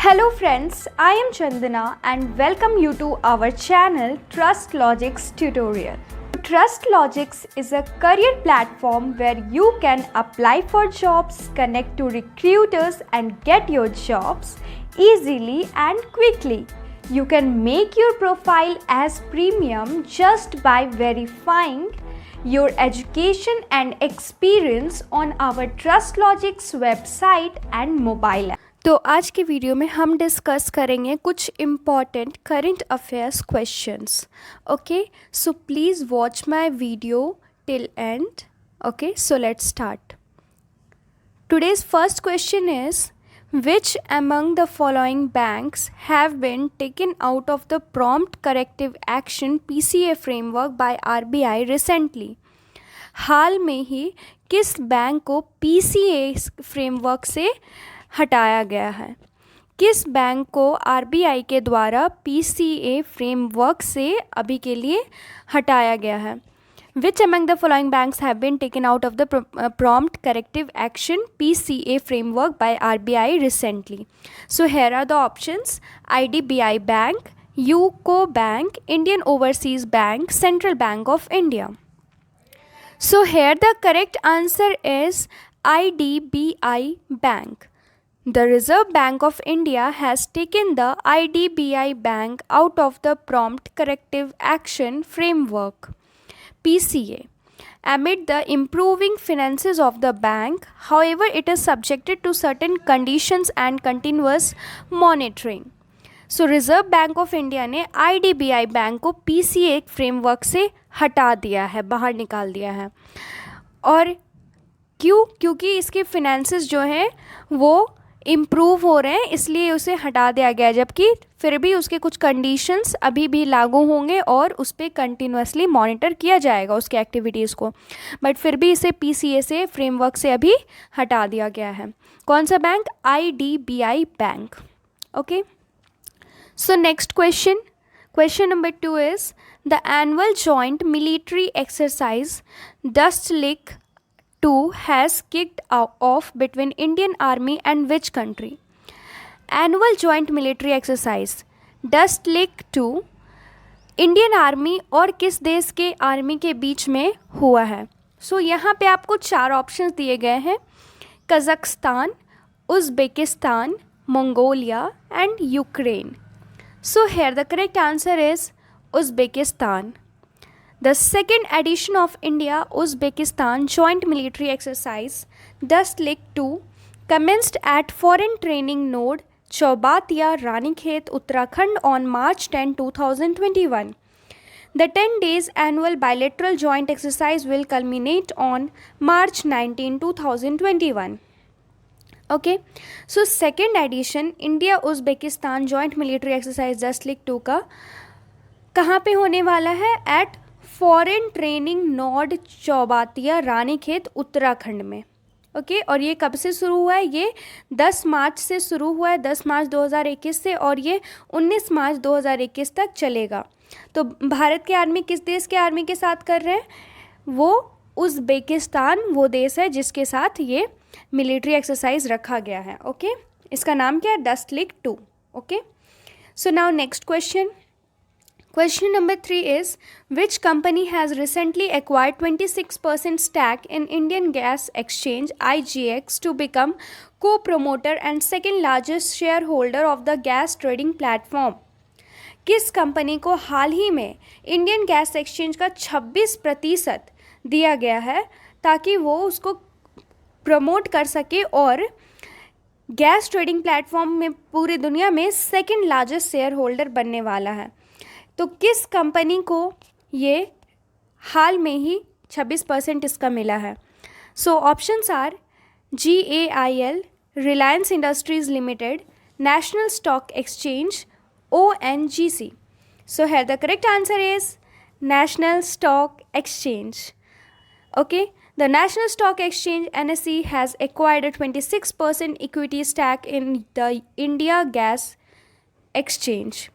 Hello friends, I am Chandana and welcome you to our channel Trustlogics tutorial. Trustlogics is a career platform where you can apply for jobs, connect to recruiters and get your jobs easily and quickly. You can make your profile as premium just by verifying your education and experience on our Trustlogics website and mobile app. तो आज की video में हम discuss करेंगे कुछ important current affairs questions. Okay, so please watch my video till and. Okay, so let's start. Today's first question is, which among the following banks have been taken out of the Prompt Corrective Action PCA framework by RBI recently? हाल में ही किस bank को PCA framework से हटाया गया है? किस bank को RBI के द्वारा PCA फ्रेमवर्क से अभी के लिए हटाया गया है? Which among the following banks have been taken out of the Prompt Corrective Action PCA framework by RBI recently? So here are the options: IDBI Bank, UCO Bank, Indian Overseas Bank, Central Bank of India. So here the correct answer is IDBI Bank. The Reserve Bank of India has taken the IDBI Bank out of the Prompt Corrective Action Framework PCA amid the improving finances of the bank. However, it is subjected to certain conditions and continuous monitoring. So Reserve Bank of India ने IDBI bank को PCA framework से हटा दिया है, बाहर निकाल दिया है. और क्यों? क्योंकि इसके फिनेंसेस जो हैं वो इम्प्रूव हो रहे हैं, इसलिए उसे हटा दिया गया, जबकि फिर भी उसके कुछ कंडीशंस अभी भी लागू होंगे और उस पर कंटिन्यूसली मॉनिटर किया जाएगा उसके एक्टिविटीज़ को. बट फिर भी इसे PCA से फ्रेमवर्क से अभी हटा दिया गया है. कौन सा bank? IDBI bank. Okay, so next question number 2 is, the annual joint military exercise DUSTLIK II has kicked off between Indian Army and which country? Annual Joint Military Exercise DUSTLIK II Indian army और किस देश के army के बीच में हुआ है? सो यहाँ पे आपको 4 ऑप्शंस दिए गए हैं: Kazakhstan, Uzbekistan, Mongolia and Ukraine. So here the correct answer is Uzbekistan. The second edition of India-Uzbekistan Joint Military Exercise DUSTLIK II commenced at Foreign Training Node Chowbatiya, Ranikhet, Uttarakhand on March 10, 2021. The 10 days annual bilateral joint exercise will culminate on March 19, 2021. Okay, so second edition India-Uzbekistan Joint Military Exercise DUSTLIK II का कहाँ पे होने वाला है? At foreign training node Chaubatia, Ranikhet, Uttarakhand में. Okay, और ये कब से शुरू हुआ है? ये 10 मार्च से शुरू हुआ है, 10 मार्च 2021 से, और ये 19 मार्च 2021 तक चलेगा. तो भारत के आर्मी किस देश के आर्मी के साथ कर रहे हैं? वो उज़्बेकिस्तान वो देश है जिसके साथ ये मिलिट्री एक्सरसाइज रखा गया है. ओके, इसका नाम क्या है? DUSTLIK II. Okay, so now next question. Question number 3 is, which company has recently acquired 26% stake in Indian Gas Exchange IGX to become co-promoter and second largest shareholder of the gas trading platform? किस company को हाल ही में Indian gas exchange का 26% दिया गया है ताकि वो उसको प्रमोट कर सके और गैस ट्रेडिंग प्लेटफॉर्म में पूरी दुनिया में सेकेंड लार्जेस्ट शेयर होल्डर बनने वाला है? तो किस कंपनी को ये हाल में ही 26% इसका मिला है? So options are GAIL, Reliance Industries Limited, National Stock Exchange, ONGC. So here the correct answer is National Stock Exchange. Okay, the National Stock Exchange NSE has acquired a 26% equity stake in the India Gas Exchange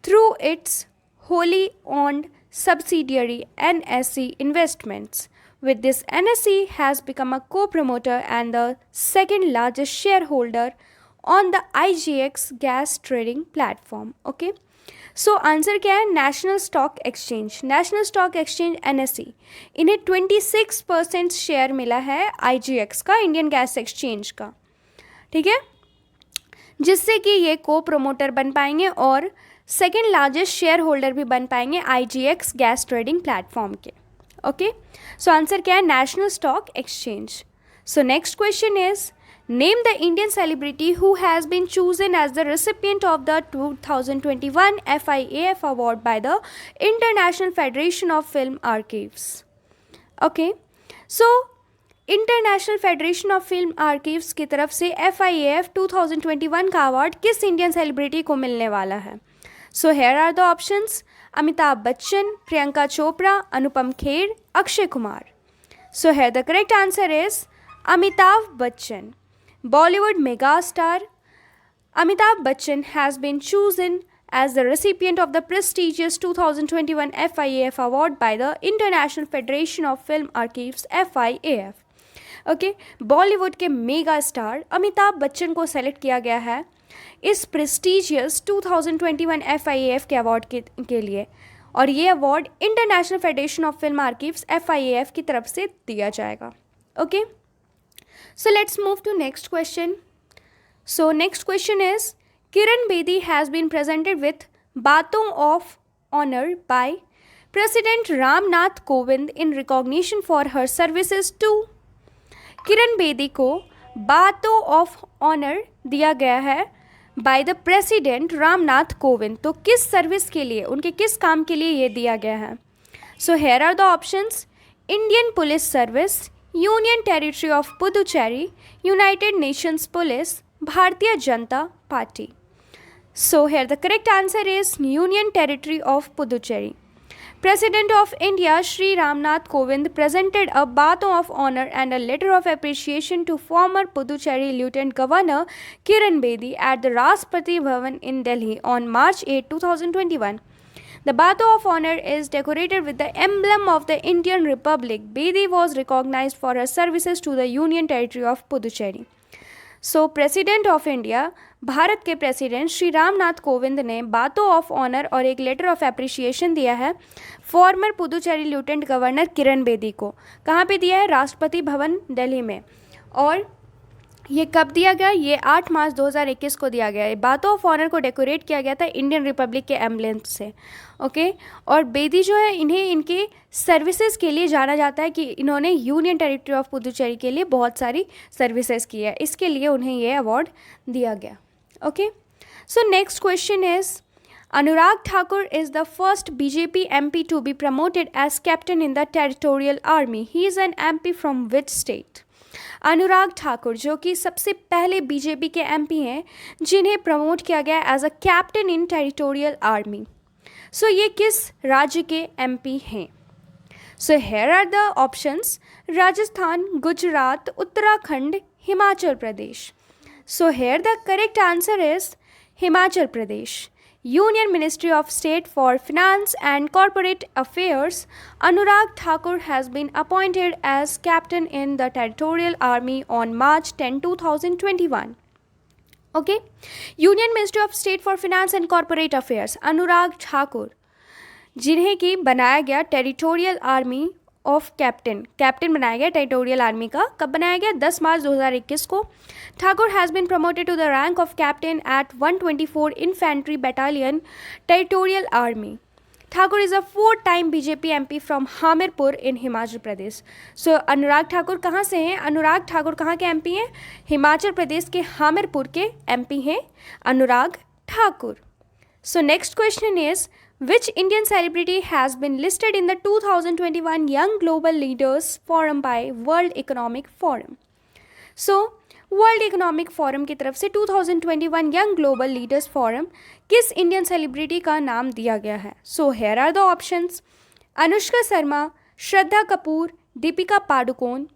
through its wholly owned subsidiary NSE Investments. With this, NSE has become a co-promoter and the second largest shareholder on the IGX gas trading platform. Okay, so answer क्या है? National Stock exchange. National Stock Exchange NSE, इन्हें 26% share मिला है IGX का, Indian gas exchange का, ठीक है, जिससे कि ये को प्रोमोटर बन पाएंगे और सेकेंड लार्जेस्ट शेयर होल्डर भी बन पाएंगे IGX गैस ट्रेडिंग प्लेटफॉर्म के। ओके, सो आंसर क्या है? National Stock exchange. So next question is, name the Indian celebrity who has been chosen as the recipient of the 2021 FIAF Award by the International Federation of Film Archives. Okay, so international federation of film archives की तरफ से FIAF 2021 का award किस Indian celebrity को मिलने वाला है? So here are the options: Amitabh Bachchan, Priyanka Chopra, Anupam Kher, Akshay Kumar. So here the correct answer is Amitabh Bachchan. Bollywood megastar Amitabh Bachchan has been chosen as the recipient of the prestigious 2021 FIAF Award by the International Federation of Film Archives FIAF. Okay, Bollywood के mega star Amitabh Bachchan को select किया गया है इस prestigious 2021 FIAF के award के लिए, और ये award international federation of film archives FIAF की तरफ से दिया जाएगा। Okay, so let's move to next question. So next question is, Kiren Bedi has been presented with Baton of Honor by President Ram Nath Kovind in recognition for her services to। Kiran Bedi को बातो of honour दिया गया है by the president Ram Nath Kovind. तो किस service के लिए, उनके किस काम के लिए ये दिया गया है? So here are the options: Indian Police Service, Union Territory of Puducherry, United Nations Police, Bharatiya Janata Party. So here the correct answer is Union Territory of Puducherry. President of India Shri Ramnath Kovind presented a baton of honor and a letter of appreciation to former Puducherry Lieutenant Governor Kiren Bedi at the Rashtrapati Bhavan in Delhi on March 8, 2021. The baton of honor is decorated with the emblem of the Indian Republic. Bedi was recognized for her services to the Union Territory of Puducherry. So president of India, Bharat के president Shri Ramnath Kovind ने बातो of honour और एक letter of appreciation दिया है farmer Puducherry lieutenant governor Kiran Bedi को। कहाँ पे दिया है? राष्ट्रपति भवन दिल्ली में। और ये कब दिया गया? ये 8 मार्च 2021 को दिया गया है। बातो ऑफ ऑनर को डेकोरेट किया गया था इंडियन रिपब्लिक के एम्बलेम से। ओके, और बेदी जो है, इन्हें इनके सर्विसेज के लिए जाना जाता है कि इन्होंने यूनियन टेरिटरी ऑफ पुदुचेरी के लिए बहुत सारी सर्विसेज की है, इसके लिए उन्हें ये अवार्ड दिया गया। Okay, so next question is, Anurag Thakur is the first BJP MP to be promoted as captain in the territorial army. He is an MP from which state? Anurag Thakur जो कि सबसे पहले BJP के MP हैं जिन्हें प्रमोट किया गया as a captain in territorial army. So ये किस राज्य के MP हैं? So here are the options: Rajasthan, Gujarat, Uttarakhand, Himachal Pradesh. So here the correct answer is Himachal Pradesh. Union Ministry of State for Finance and Corporate Affairs, Anurag Thakur has been appointed as captain in the Territorial Army on March 10, 2021. Okay, Union Ministry of State for Finance and Corporate Affairs, Anurag Thakur, जिन्हें कि बनाया गया territorial army of captain बनाया गया territorial army का। कब बनाया गया? 10 मार्च 2021 को। Thakur has been promoted to the rank of captain at 124 infantry battalion territorial army. Thakur is a 4-time BJP MP from Hamirpur in Himachal Pradesh. So Anurag Thakur कहाँ से हैं? अनुराग ठाकुर कहाँ के MP हैं? हिमाचल प्रदेश के हामिरपुर के MP हैं Anurag Thakur. So next question is, which Indian celebrity has been listed in the 2021 Young Global Leaders Forum by World Economic Forum? So, World Economic Forum की तरफ से 2021 Young Global Leaders Forum किस इंडियन सेलिब्रिटी का नाम दिया गया है? So, here are the options: Anushka Sharma, Shraddha Kapoor, Deepika Padukone,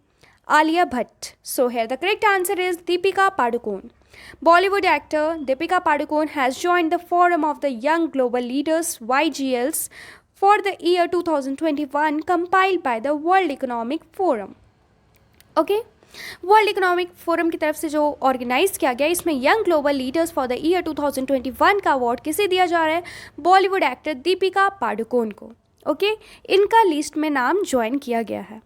Alia Bhatt. So, here the correct answer is Deepika Padukone. Bollywood actor Deepika Padukone has joined the Forum of the Young Global Leaders YGLs for the year 2021 compiled by the World Economic Forum. Okay, world economic forum की तरफ से जो organise किया गया, इसमें young global leaders for the year 2021 का award किसे दिया जा रहा है? बॉलीवुड एक्टर दीपिका पाडुकोन को। ओके, इनका लिस्ट में नाम ज्वाइन किया गया है।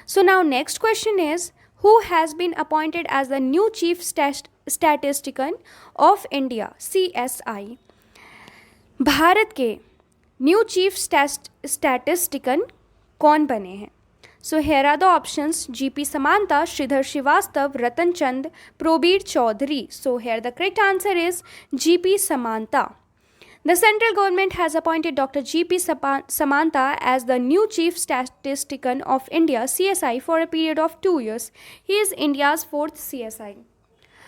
So now next question is, who has been appointed as the new chief statistician of India CSI? भारत के न्यू चीफ स्टैटिस्टिशियन कौन बने हैं? So here are the options, GP Samanta, Shridhar Srivastava, Ratan Chand, Probir Chaudhary. So here the correct answer is GP Samanta. The central government has appointed Dr. GP Samanta as the new Chief Statistician of India CSI for a period of 2 years. He is India's 4th CSI.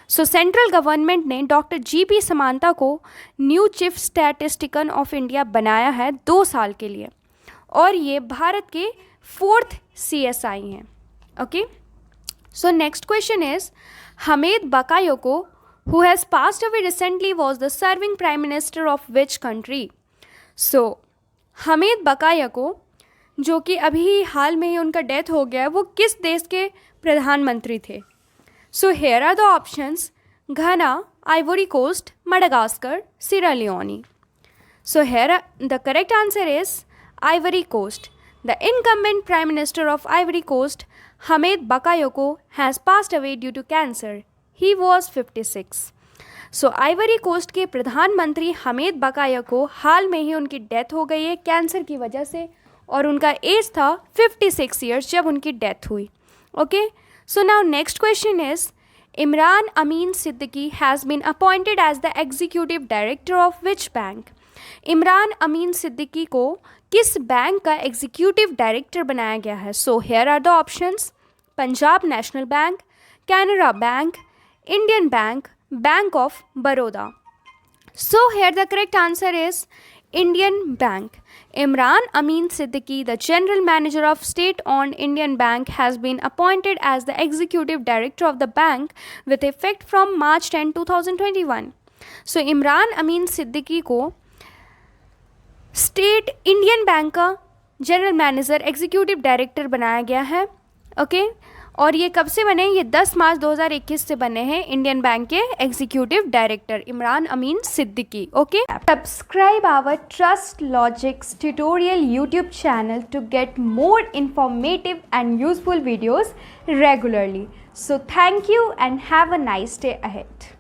So central government ने Dr. GP Samanta को new chief statistician of India बनाया है 2 साल के लिए, और ये भारत के 4th CSI हैं. Okay, so next question is, Hamid बकायोको who has passed away recently was the serving prime minister of which country? So Hamid बकायोको, जो कि अभी हाल में ही उनका डेथ हो गया है, वो किस देश के प्रधानमंत्री थे? So here are the options, Ghana, Ivory Coast, Madagascar, Sierra Leone. So here the correct answer is Ivory Coast. The incumbent Prime Minister of Ivory Coast, Hamid Bakayoko, has passed away due to cancer. He was 56. So Ivory Coast के प्रधानमंत्री हमीद बकायोको, हाल में ही उनकी death हो गई है cancer की वजह से, और उनका एज था 56 ईयर्स जब उनकी डेथ हुई. Okay, so now next question is, Imran Amin Siddiqui has been appointed as the executive director of which bank? Imran Amin Siddiqui को किस बैंक का एग्जीक्यूटिव डायरेक्टर बनाया गया है? So here are the options, Punjab National Bank, Canara Bank, Indian Bank, Bank of Baroda. So here the correct answer is Indian Bank. Imran Amin Siddiqui, the General Manager of State-owned Indian Bank, has been appointed as the Executive Director of the bank with effect from March 10, 2021. So Imran Amin Siddiqui को state Indian bank का general manager executive director बनाया गया है. Okay, और ये कब से बने? ये 10 मार्च 2021 से बने हैं इंडियन बैंक के executive director Imran Amin Siddiqui. Okay, subscribe our Trust Logics tutorial YouTube channel to get more informative and useful videos regularly. So thank you and have a nice day ahead.